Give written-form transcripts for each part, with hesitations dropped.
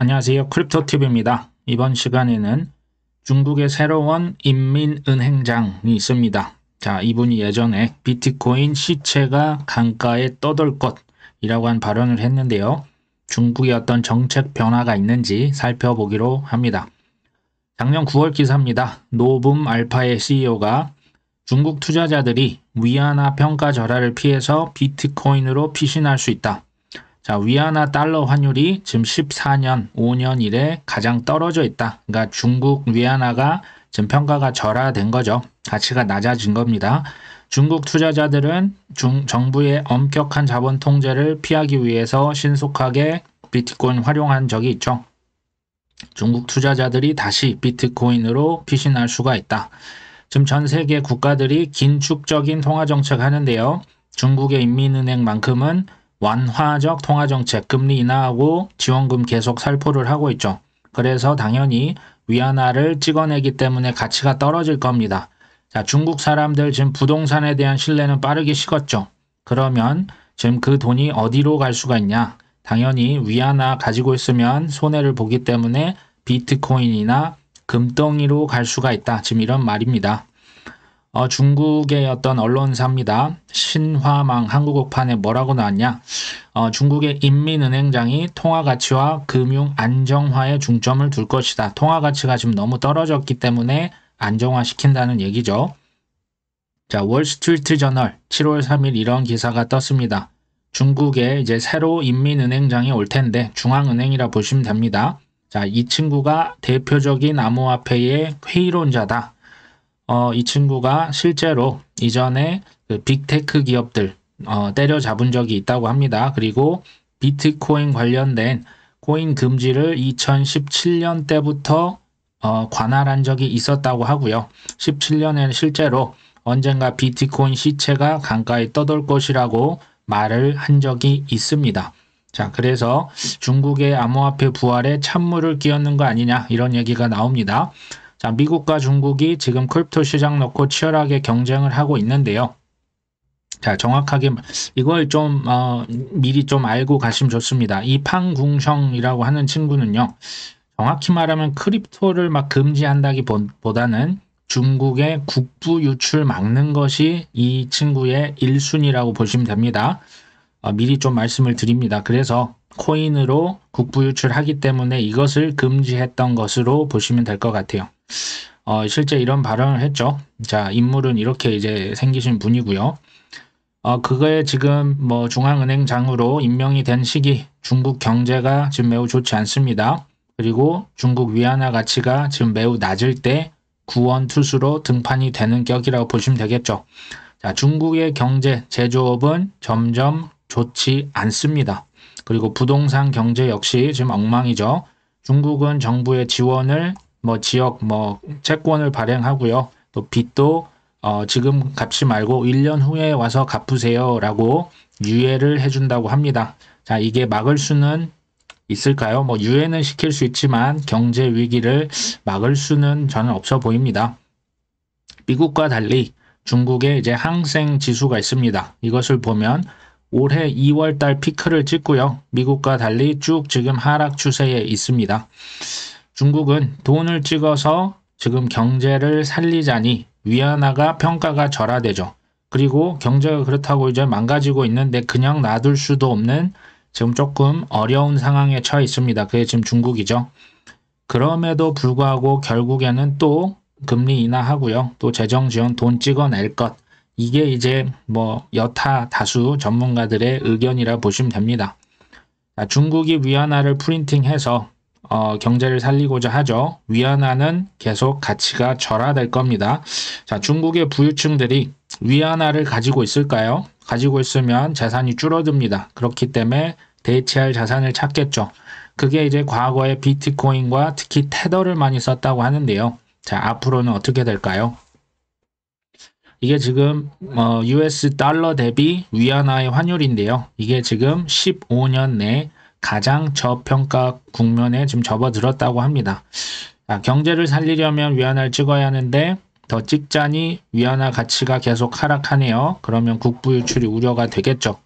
안녕하세요. 크립토TV입니다. 이번 시간에는 중국의 새로운 인민은행장이 있습니다. 자, 이분이 예전에 비트코인 시체가 강가에 떠돌 것이라고 한 발언을 했는데요. 중국의 어떤 정책 변화가 있는지 살펴보기로 합니다. 작년 9월 기사입니다. 노붐 알파의 CEO가 중국 투자자들이 위안화 평가 절하를 피해서 비트코인으로 피신할 수 있다. 자, 위안화 달러 환율이 지금 14년, 5년 이래 가장 떨어져 있다. 그러니까 중국 위안화가 지금 평가가 절하된 거죠. 가치가 낮아진 겁니다. 중국 투자자들은 정부의 엄격한 자본 통제를 피하기 위해서 신속하게 비트코인 활용한 적이 있죠. 중국 투자자들이 다시 비트코인으로 피신할 수가 있다. 지금 전 세계 국가들이 긴축적인 통화정책 하는데요. 중국의 인민은행만큼은 완화적 통화정책, 금리 인하하고 지원금 계속 살포를 하고 있죠. 그래서 당연히 위안화를 찍어내기 때문에 가치가 떨어질 겁니다. 자, 중국 사람들 지금 부동산에 대한 신뢰는 빠르게 식었죠. 그러면 지금 그 돈이 어디로 갈 수가 있냐? 당연히 위안화 가지고 있으면 손해를 보기 때문에 비트코인이나 금덩이로 갈 수가 있다. 지금 이런 말입니다. 중국의 어떤 언론사입니다. 신화망 한국어판에 뭐라고 나왔냐? 중국의 인민은행장이 통화가치와 금융 안정화에 중점을 둘 것이다. 통화가치가 지금 너무 떨어졌기 때문에 안정화시킨다는 얘기죠. 자, 월스트리트 저널 7월 3일 이런 기사가 떴습니다. 중국에 이제 새로 인민은행장이 올 텐데 중앙은행이라 보시면 됩니다. 자, 이 친구가 대표적인 암호화폐의 회의론자다. 이 친구가 실제로 이전에 그 빅테크 기업들 때려잡은 적이 있다고 합니다. 그리고 비트코인 관련된 코인 금지를 2017년 때부터 관할한 적이 있었다고 하고요. 17년에는 실제로 언젠가 비트코인 시체가 강가에 떠돌 것이라고 말을 한 적이 있습니다. 자, 그래서 중국의 암호화폐 부활에 찬물을 끼얹는 거 아니냐 이런 얘기가 나옵니다. 자, 미국과 중국이 지금 크립토 시장 놓고 치열하게 경쟁을 하고 있는데요. 자, 정확하게 이걸 좀 미리 좀 알고 가시면 좋습니다. 이 팡궁성이라고 하는 친구는요. 정확히 말하면 크립토를 막 금지한다기보다는 중국의 국부 유출 막는 것이 이 친구의 1순위라고 보시면 됩니다. 미리 좀 말씀을 드립니다. 그래서 코인으로 국부 유출하기 때문에 이것을 금지했던 것으로 보시면 될 것 같아요. 실제 이런 발언을 했죠. 자, 인물은 이렇게 이제 생기신 분이고요. 그거에 지금 뭐 중앙은행장으로 임명이 된 시기 중국 경제가 지금 매우 좋지 않습니다. 그리고 중국 위안화 가치가 지금 매우 낮을 때 구원투수로 등판이 되는 격이라고 보시면 되겠죠. 자, 중국의 경제, 제조업은 점점 좋지 않습니다. 그리고 부동산 경제 역시 지금 엉망이죠. 중국은 정부의 지원을 지역 채권을 발행하고요. 또 빚도 지금 갚지 말고 1년 후에 와서 갚으세요 라고 유예를 해준다고 합니다. 자, 이게 막을 수는 있을까요? 유예는 시킬 수 있지만 경제 위기를 막을 수는 저는 없어 보입니다. 미국과 달리 중국에 이제 항생 지수가 있습니다. 이것을 보면 올해 2월 달 피크를 찍고요. 미국과 달리 쭉 지금 하락 추세에 있습니다. 중국은 돈을 찍어서 지금 경제를 살리자니 위안화가 평가가 절하되죠. 그리고 경제가 그렇다고 이제 망가지고 있는데 그냥 놔둘 수도 없는 지금 조금 어려운 상황에 처해 있습니다. 그게 지금 중국이죠. 그럼에도 불구하고 결국에는 또 금리 인하하고요. 또 재정 지원 돈 찍어낼 것. 이게 이제 여타 다수 전문가들의 의견이라 보시면 됩니다. 자, 중국이 위안화를 프린팅해서 경제를 살리고자 하죠. 위안화는 계속 가치가 절하될 겁니다. 자, 중국의 부유층들이 위안화를 가지고 있을까요? 가지고 있으면 재산이 줄어듭니다. 그렇기 때문에 대체할 자산을 찾겠죠. 그게 이제 과거에 비트코인과 특히 테더를 많이 썼다고 하는데요. 자, 앞으로는 어떻게 될까요? 이게 지금 US 달러 대비 위안화의 환율인데요. 이게 지금 15년 내 가장 저평가 국면에 지금 접어들었다고 합니다. 자, 경제를 살리려면 위안화를 찍어야 하는데 더 찍자니 위안화 가치가 계속 하락하네요. 그러면 국부 유출이 우려가 되겠죠.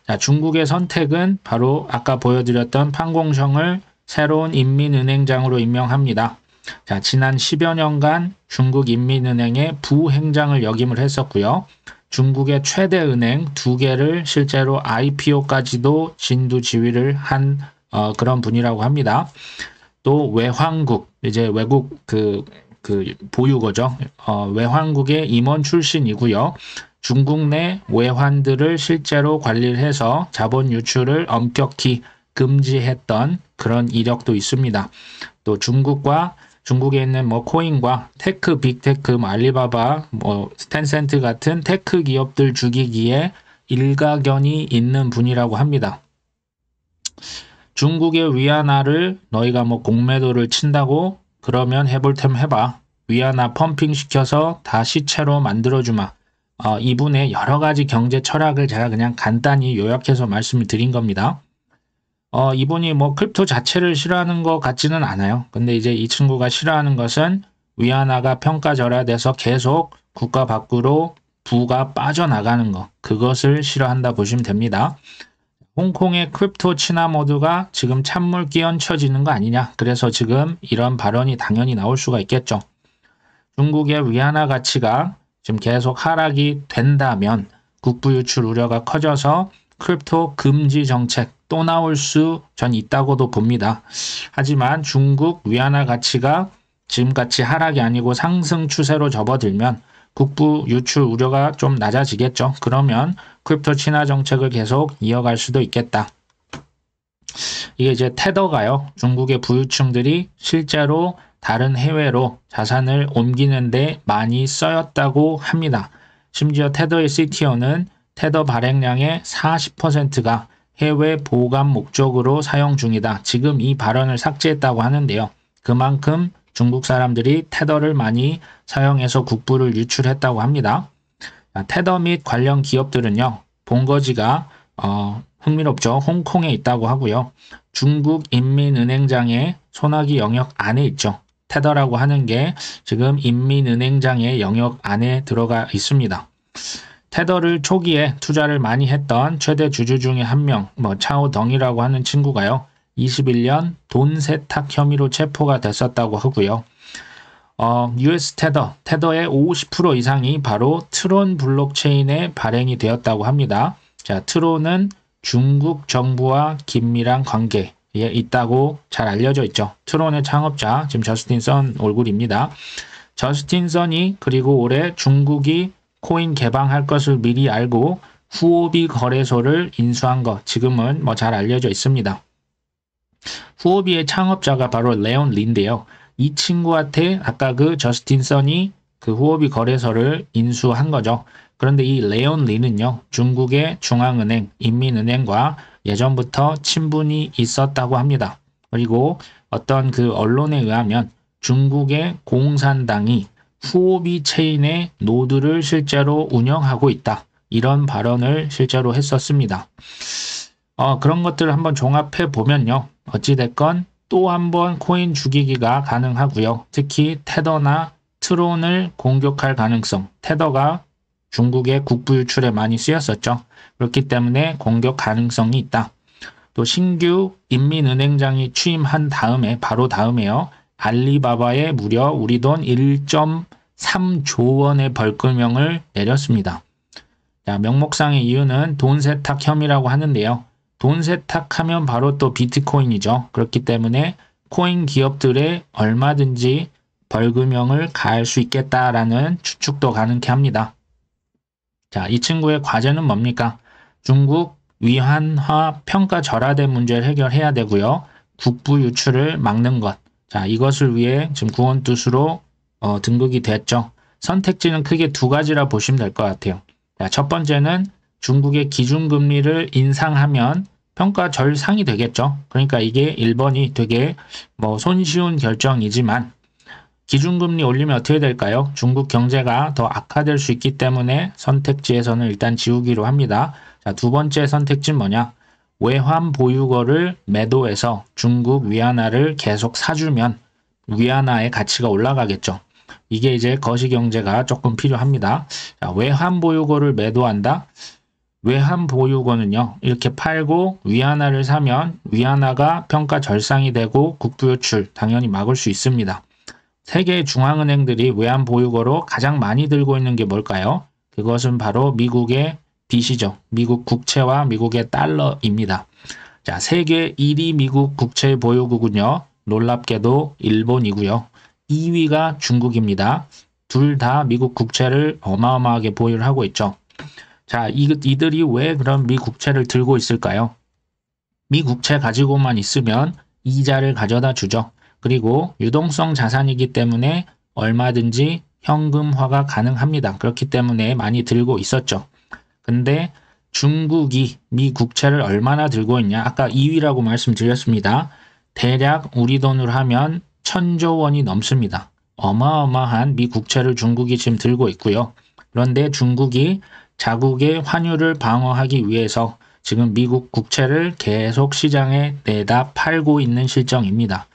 자, 중국의 선택은 바로 아까 보여드렸던 판공성을 새로운 인민은행장으로 임명합니다. 자, 지난 10여 년간 중국 인민은행의 부행장을 역임을 했었고요. 중국의 최대 은행 2개를 실제로 IPO까지도 진두지휘를 한 그런 분이라고 합니다. 또 외환국, 이제 외국 보유고죠. 외환국의 임원 출신이고요. 중국 내 외환들을 실제로 관리를 해서 자본 유출을 엄격히 금지했던 그런 이력도 있습니다. 또 중국에 있는 코인과 테크, 빅테크, 알리바바, 텐센트 같은 테크 기업들 죽이기에 일가견이 있는 분이라고 합니다. 중국의 위안화를 너희가 공매도를 친다고 그러면 해볼 템 해봐. 위안화 펌핑 시켜서 다 시체로 만들어주마. 이분의 여러 가지 경제 철학을 제가 그냥 간단히 요약해서 말씀을 드린 겁니다. 이분이 크립토 자체를 싫어하는 것 같지는 않아요. 근데 이제 이 친구가 싫어하는 것은 위안화가 평가절하돼서 계속 국가 밖으로 부가 빠져나가는 것, 그것을 싫어한다 보시면 됩니다. 홍콩의 크립토 친화 모드가 지금 찬물 끼얹혀지는 거 아니냐. 그래서 지금 이런 발언이 당연히 나올 수가 있겠죠. 중국의 위안화 가치가 지금 계속 하락이 된다면 국부 유출 우려가 커져서 크립토 금지 정책 또 나올 수 전 있다고도 봅니다. 하지만 중국 위안화 가치가 지금같이 하락이 아니고 상승 추세로 접어들면 국부 유출 우려가 좀 낮아지겠죠. 그러면 크립토 친화 정책을 계속 이어갈 수도 있겠다. 이게 이제 테더가요. 중국의 부유층들이 실제로 다른 해외로 자산을 옮기는데 많이 쓰였다고 합니다. 심지어 테더의 CTO는 테더 발행량의 40%가 해외 보관 목적으로 사용 중이다. 지금 이 발언을 삭제했다고 하는데요. 그만큼 중국 사람들이 테더를 많이 사용해서 국부를 유출했다고 합니다. 테더 및 관련 기업들은요. 본거지가 흥미롭죠. 홍콩에 있다고 하고요. 중국 인민은행장의 손아귀 영역 안에 있죠. 테더라고 하는 게 지금 인민은행장의 영역 안에 들어가 있습니다. 테더를 초기에 투자를 많이 했던 최대 주주 중에 한 명, 차오덩이라고 하는 친구가요. 21년 돈 세탁 혐의로 체포가 됐었다고 하고요. US 테더의 50% 이상이 바로 트론 블록체인에 발행이 되었다고 합니다. 자, 트론은 중국 정부와 긴밀한 관계에 있다고 잘 알려져 있죠. 트론의 창업자, 지금 저스틴 선 얼굴입니다. 저스틴 선이 그리고 올해 중국이 코인 개방할 것을 미리 알고 후오비 거래소를 인수한 것, 지금은 잘 알려져 있습니다. 후오비의 창업자가 바로 레온 리인데요. 이 친구한테 아까 그 저스틴 선이 그 후오비 거래소를 인수한 거죠. 그런데 이 레온 리는요, 중국의 중앙은행, 인민은행과 예전부터 친분이 있었다고 합니다. 그리고 어떤 그 언론에 의하면 중국의 공산당이 후오비 체인의 노드를 실제로 운영하고 있다. 이런 발언을 실제로 했었습니다. 그런 것들을 한번 종합해 보면요. 어찌됐건 또 한번 코인 죽이기가 가능하고요. 특히 테더나 트론을 공격할 가능성. 테더가 중국의 국부 유출에 많이 쓰였었죠. 그렇기 때문에 공격 가능성이 있다. 또 신규 인민은행장이 취임한 다음에 바로 다음에요. 알리바바에 무려 우리 돈 1.3조 원의 벌금형을 내렸습니다. 자, 명목상의 이유는 돈 세탁 혐의라고 하는데요. 돈 세탁하면 바로 또 비트코인이죠. 그렇기 때문에 코인 기업들에 얼마든지 벌금형을 가할 수 있겠다라는 추측도 가능케 합니다. 자, 이 친구의 과제는 뭡니까? 중국 위안화 평가 절하된 문제를 해결해야 되고요. 국부 유출을 막는 것. 자, 이것을 위해 지금 구원뜻으로 등극이 됐죠. 선택지는 크게 두 가지라 보시면 될 것 같아요. 자, 첫 번째는 중국의 기준금리를 인상하면 평가 절상이 되겠죠. 그러니까 이게 1번이 되게 손쉬운 결정이지만 기준금리 올리면 어떻게 될까요? 중국 경제가 더 악화될 수 있기 때문에 선택지에서는 일단 지우기로 합니다. 자, 두 번째 선택지는 뭐냐? 외환 보유고를 매도해서 중국 위안화를 계속 사주면 위안화의 가치가 올라가겠죠. 이게 이제 거시경제가 조금 필요합니다. 자, 외환 보유고를 매도한다? 외환 보유고는요. 이렇게 팔고 위안화를 사면 위안화가 평가 절상이 되고 국부 유출 당연히 막을 수 있습니다. 세계 중앙은행들이 외환 보유고로 가장 많이 들고 있는 게 뭘까요? 그것은 바로 미국의 빚이죠. 미국 국채와 미국의 달러입니다. 자, 세계 1위 미국 국채 보유국은요. 놀랍게도 일본이고요. 2위가 중국입니다. 둘 다 미국 국채를 어마어마하게 보유를 하고 있죠. 자, 이들이 왜 그런 미 국채를 들고 있을까요? 미 국채 가지고만 있으면 이자를 가져다 주죠. 그리고 유동성 자산이기 때문에 얼마든지 현금화가 가능합니다. 그렇기 때문에 많이 들고 있었죠. 근데 중국이 미 국채를 얼마나 들고 있냐? 아까 2위라고 말씀드렸습니다. 대략 우리 돈으로 하면 1000조 원이 넘습니다. 어마어마한 미 국채를 중국이 지금 들고 있고요. 그런데 중국이 자국의 환율을 방어하기 위해서 지금 미국 국채를 계속 시장에 내다 팔고 있는 실정입니다.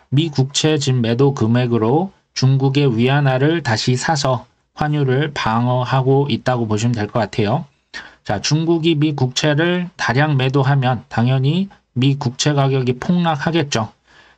미 국채 지금 매도 금액으로 중국의 위안화를 다시 사서 환율을 방어하고 있다고 보시면 될 것 같아요. 자, 중국이 미 국채를 다량 매도하면 당연히 미 국채 가격이 폭락하겠죠.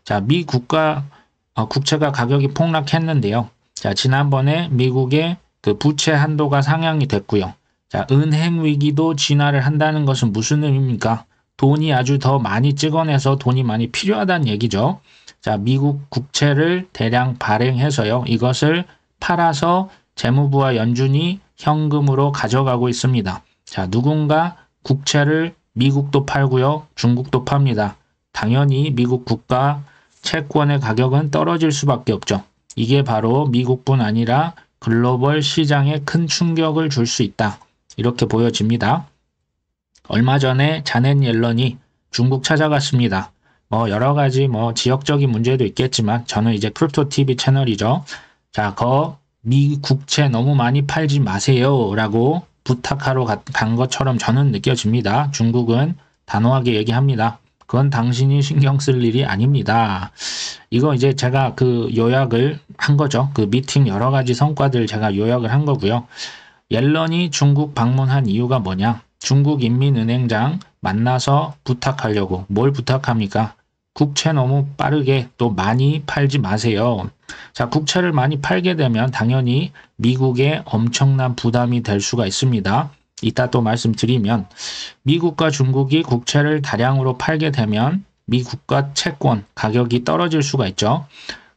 자, 미 국채가 가격이 폭락했는데요. 자, 지난번에 미국의 그 부채 한도가 상향이 됐고요. 자, 은행 위기도 진화를 한다는 것은 무슨 의미입니까? 돈이 아주 더 많이 찍어내서 돈이 많이 필요하다는 얘기죠. 자, 미국 국채를 대량 발행해서요. 이것을 팔아서 재무부와 연준이 현금으로 가져가고 있습니다. 자, 누군가 국채를 미국도 팔고요. 중국도 팝니다. 당연히 미국 국가 채권의 가격은 떨어질 수밖에 없죠. 이게 바로 미국뿐 아니라 글로벌 시장에 큰 충격을 줄 수 있다. 이렇게 보여집니다. 얼마 전에 자넷 옐런이 중국 찾아갔습니다. 여러 가지 지역적인 문제도 있겠지만 저는 이제 크립토 TV 채널이죠. 자, 미 국채 너무 많이 팔지 마세요 라고 부탁하러 간 것처럼 저는 느껴집니다. 중국은 단호하게 얘기합니다. 그건 당신이 신경 쓸 일이 아닙니다. 이거 이제 제가 그 요약을 한 거죠. 그 미팅 여러 가지 성과들 제가 요약을 한 거고요. 옐런이 중국 방문한 이유가 뭐냐? 중국 인민은행장 만나서 부탁하려고. 뭘 부탁합니까? 국채 너무 빠르게 또 많이 팔지 마세요. 자, 국채를 많이 팔게 되면 당연히 미국에 엄청난 부담이 될 수가 있습니다. 이따 또 말씀드리면 미국과 중국이 국채를 다량으로 팔게 되면 미국과 채권 가격이 떨어질 수가 있죠.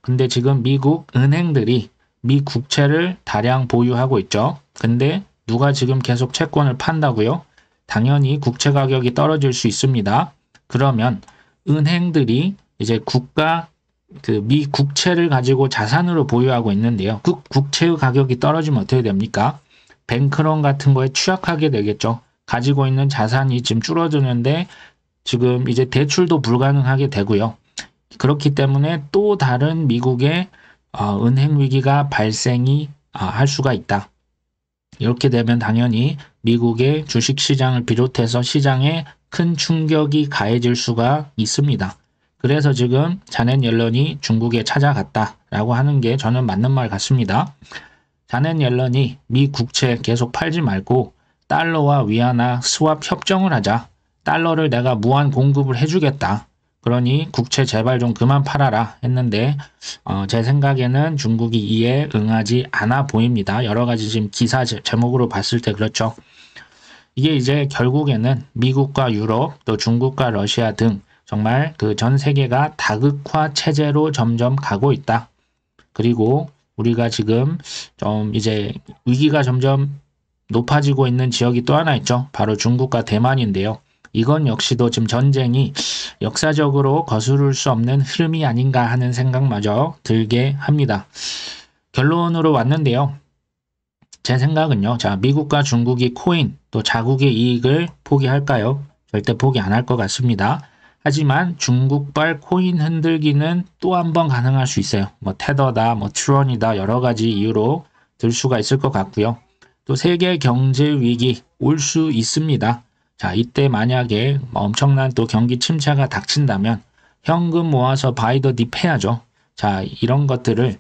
근데 지금 미국 은행들이 미 국채를 다량 보유하고 있죠. 근데 누가 지금 계속 채권을 판다고요? 당연히 국채 가격이 떨어질 수 있습니다. 그러면 은행들이 이제 미 국채를 가지고 자산으로 보유하고 있는데요. 그 국채의 가격이 떨어지면 어떻게 됩니까? 뱅크런 같은 거에 취약하게 되겠죠. 가지고 있는 자산이 지금 줄어드는데 지금 이제 대출도 불가능하게 되고요. 그렇기 때문에 또 다른 미국의 은행 위기가 발생이 할 수가 있다. 이렇게 되면 당연히 미국의 주식시장을 비롯해서 시장에 큰 충격이 가해질 수가 있습니다. 그래서 지금 자넷 옐런이 중국에 찾아갔다라고 하는 게 저는 맞는 말 같습니다. 자넷 옐런이 미 국채 계속 팔지 말고 달러와 위안화 스왑 협정을 하자. 달러를 내가 무한 공급을 해주겠다. 그러니 국채 제발 좀 그만 팔아라 했는데 제 생각에는 중국이 이에 응하지 않아 보입니다. 여러 가지 지금 기사 제목으로 봤을 때 그렇죠. 이게 이제 결국에는 미국과 유럽 또 중국과 러시아 등 정말 그 전 세계가 다극화 체제로 점점 가고 있다. 그리고 우리가 지금 좀 이제 위기가 점점 높아지고 있는 지역이 또 하나 있죠. 바로 중국과 대만인데요. 이건 역시도 지금 전쟁이 역사적으로 거스를 수 없는 흐름이 아닌가 하는 생각마저 들게 합니다. 결론으로 왔는데요. 제 생각은요. 자, 미국과 중국이 코인 또 자국의 이익을 포기할까요? 절대 포기 안 할 것 같습니다. 하지만 중국발 코인 흔들기는 또 한 번 가능할 수 있어요. 테더다, 트론이다 여러 가지 이유로 들 수가 있을 것 같고요. 또 세계 경제 위기 올 수 있습니다. 자, 이때 만약에 엄청난 또 경기 침체가 닥친다면 현금 모아서 바이 더 딥 해야죠. 자, 이런 것들을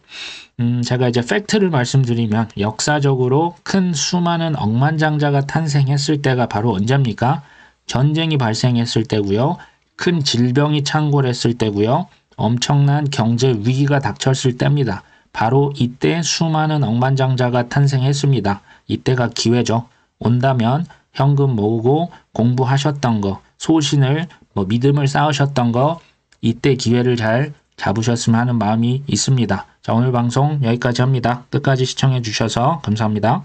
제가 이제 팩트를 말씀드리면 역사적으로 큰 수많은 억만장자가 탄생했을 때가 바로 언제입니까? 전쟁이 발생했을 때고요. 큰 질병이 창궐했을 때고요. 엄청난 경제 위기가 닥쳤을 때입니다. 바로 이때 수많은 억만장자가 탄생했습니다. 이때가 기회죠. 온다면 현금 모으고 공부하셨던 거, 소신을 믿음을 쌓으셨던 거 이때 기회를 잘 잡으셨으면 하는 마음이 있습니다. 자, 오늘 방송 여기까지 합니다. 끝까지 시청해 주셔서 감사합니다.